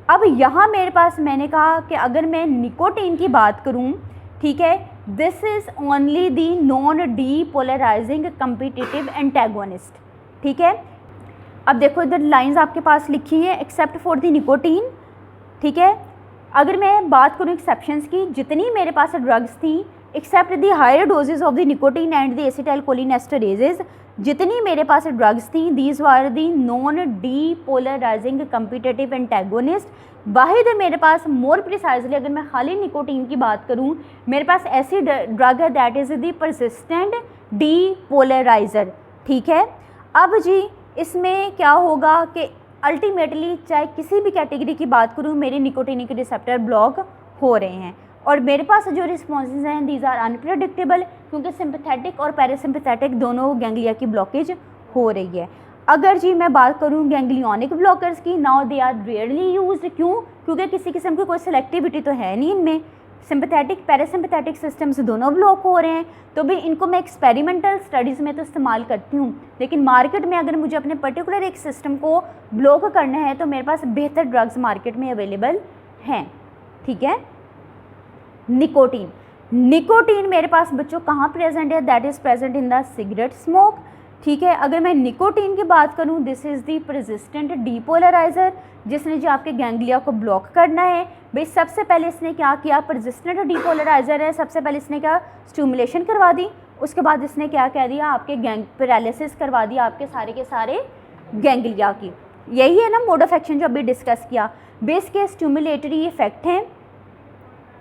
अब यहाँ मेरे पास मैंने कहा कि अगर मैं निकोटीन की बात करूँ, ठीक है, this is only the non depolarizing competitive antagonist, ठीक है। अब देखो इधर लाइंस आपके पास लिखी हैं, एक्सेप्ट फॉर द निकोटीन, ठीक है। अगर मैं बात करूँ एक्सेप्शंस की, जितनी मेरे पास ड्रग्स थी except the higher doses of the nicotine and the acetylcholine esterases, जितनी मेरे पास ड्रग्स थी, these were the non depolarizing competitive antagonist. वाहिद मेरे पास मोर प्रिसाइजली अगर मैं खाली निकोटीन की बात करूं, मेरे पास ऐसी ड्रग है दैट इज़ दी परसिस्टेंट डीपोलराइजर, ठीक है। अब जी इसमें क्या होगा कि अल्टीमेटली चाहे किसी भी कैटेगरी की बात करूं, मेरे निकोटीनिक रिसेप्टर ब्लॉक हो रहे हैं और मेरे पास जो रिस्पॉन्सेज हैं दीज आर अनप्रेडिक्टेबल, क्योंकि सिंपैथेटिक और पैरासिम्पैथेटिक दोनों गैंग्लिया की ब्लॉकेज हो रही है। अगर जी मैं बात करूं गैंग्लियोनिक ब्लॉकर्स की, now they are rarely used, क्यों? क्योंकि किसी किस्म की कोई सिलेक्टिविटी तो है नहीं इनमें, सिंपैथेटिक पैरासिम्पैथेटिक सिस्टम्स दोनों ब्लॉक हो रहे हैं, तो भी इनको मैं एक्सपेरिमेंटल स्टडीज़ में तो इस्तेमाल करती हूँ, लेकिन मार्केट में अगर मुझे अपने पर्टिकुलर एक सिस्टम को ब्लॉक करना है तो मेरे पास बेहतर ड्रग्स मार्केट में अवेलेबल हैं, ठीक है। निकोटीन, निकोटीन मेरे पास बच्चों कहाँ प्रेजेंट है? That is present in the cigarette smoke, ठीक है। अगर मैं निकोटीन की बात करूँ, दिस इज़ दी परसिस्टेंट डीपोलराइजर, जिसने जो आपके गैंग्लिया को ब्लॉक करना है। भाई सबसे पहले इसने क्या किया, परसिस्टेंट डीपोलराइजर है, सबसे पहले इसने क्या स्टिमुलेशन करवा दी, उसके बाद इसने क्या कह दिया, आपके गैंग पैरालिसिस करवा दिया आपके सारे के सारे गैंग्लिया की। यही है ना मोड ऑफ एक्शन जो अभी डिस्कस किया। बेस के स्टिमुलेटरी इफेक्ट हैं,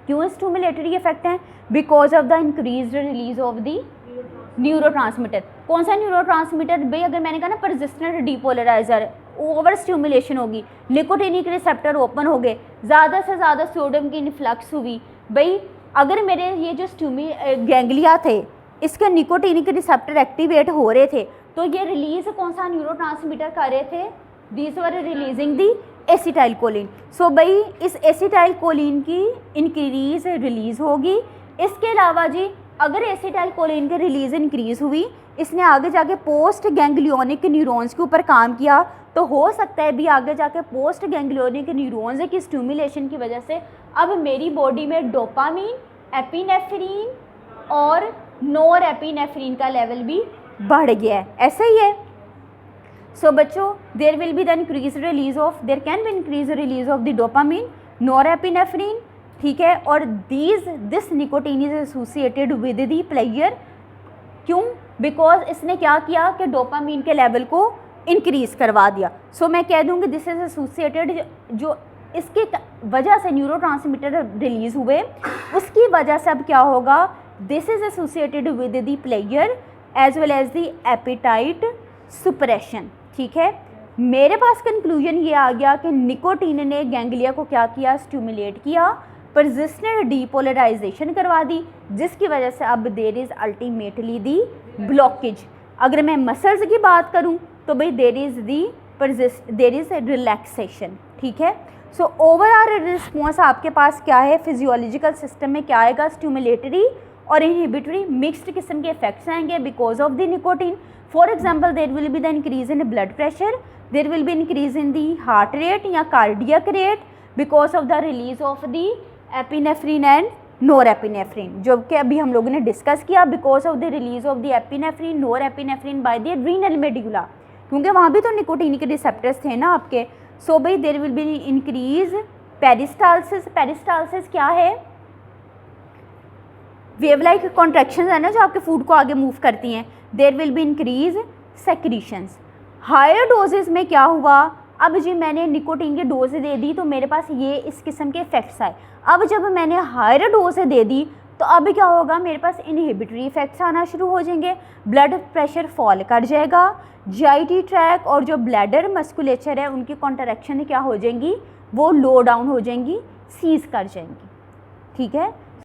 क्यों स्टिमुलेटरी इफेक्ट हैं? Because of the increase release of the neurotransmitter. कौन सा न्यूरोट्रांसमीटर? भाई अगर मैंने कहा ना परसिस्टेंट डीपोलराइजर, ओवर स्टिमुलेशन होगी, निकोटीनिक रिसेप्टर ओपन हो गए, ज़्यादा से ज़्यादा सोडियम की इन्फ्लक्स हुई। भाई अगर मेरे ये जो गैंग्लिया थे इसके निकोटीनिक रिसेप्टर एक्टिवेट हो रहे थे, तो ये रिलीज कौन सा न्यूरोट्रांसमीटर कर रहे थे? These were releasing the acetylcholine. So भाई इस एसिटाइलकोलिन की इंक्रीज रिलीज होगी। इसके अलावा जी अगर एसिटाइलकोलिन की रिलीज इंक्रीज हुई, इसने आगे जाके पोस्ट गैंग्लियोनिक न्यूरॉन्स के ऊपर काम किया, तो हो सकता है भी आगे जाके पोस्ट गैंग्लियोनिक न्यूरॉन्स की स्टिमुलेशन की वजह से अब मेरी बॉडी में डोपामीन, एपिनेफ्रीन और नोर एपिनेफ्रीन का लेवल भी बढ़ गया है। ऐसा ही है। सो बच्चों there will be the increase release of, there can be increase release of the dopamine, norepinephrine, ठीक है। और this nicotine is associated with the pleasure, क्यों? बिकॉज इसने क्या किया कि डोपामीन के लेवल को इंक्रीज करवा दिया। सो मैं कह दूँगी दिस इज एसोसिएटेड, जो इसकी वजह से न्यूरोट्रांसमीटर रिलीज हुए उसकी वजह से अब क्या होगा, this is associated with the pleasure as well as the appetite suppression, ठीक है। मेरे पास कंक्लूजन ये आ गया कि निकोटीन ने गैंग्लिया को क्या किया, स्टिमुलेट किया, परसिस्टेंट डीपोलराइजेशन करवा दी, जिसकी वजह से अब there is ultimately the blockage. अगर मैं मसल्स की बात करूं तो भाई देर इज़ रिलैक्सेशन, ठीक है। सो ओवरऑल रिस्पॉन्स आपके पास क्या है, फिजियोलॉजिकल सिस्टम में क्या आएगा, स्टिमुलेटरी और इनहिबिटरी मिक्स्ड किस्म के इफेक्ट्स आएंगे because of the nicotine. For example there will be the increase in blood pressure, there will be increase in the heart rate या cardiac rate because of the release of the epinephrine and norepinephrine, जो कि अभी हम लोगों ने discuss किया, because of the release of the epinephrine norepinephrine by the adrenal medulla, क्योंकि वहाँ भी तो निकोटीन के रिसेप्टर्स थे ना आपके। सो भाई देर will be increase peristalsis. Peristalsis क्या है? वेव लाइक कॉन्ट्रैक्शन है ना जो आपके फूड को आगे मूव करती हैं। There will be increase secretions. Higher doses में क्या हुआ, अब जी मैंने निकोटीन की डोज दे दी तो मेरे पास ये इस किस्म के इफेक्ट्स आए। अब जब मैंने हायर डोज दे दी तो अब क्या होगा, मेरे पास इनहिबिटरी इफेक्ट्स आना शुरू हो जाएंगे, ब्लड प्रेशर फॉल कर जाएगा, जीआईटी ट्रैक और जो ब्लैडर मस्कुलेचर है उनकी कॉन्ट्रैक्शन क्या हो जाएंगी, वो लो डाउन हो जाएंगी, सीज कर जाएंगी, ठीक है।